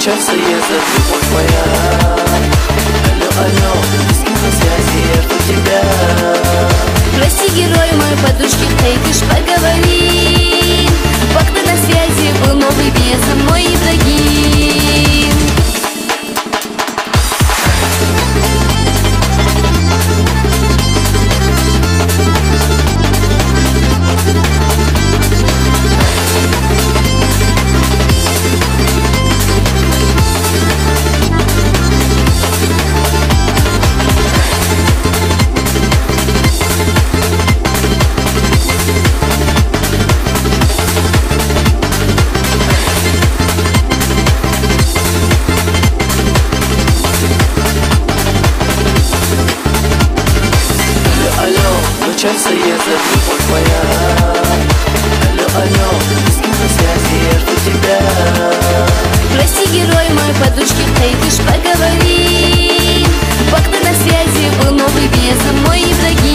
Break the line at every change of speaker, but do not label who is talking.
часто ездят, любовь моя. Алло, алло, ты с кем на связи, я жду тебя.
Прости, герой мой, подушки, ты ж поговори. Пока на связи был новый безум, мой Ибрагим.
Часто ездят, любовь моя. Алло, алло, ты с кем на связи, я жду тебя.
Прости, герой мой, подушки, ты ж поговори. Пока на связи был новый безум, мой Ибрагим.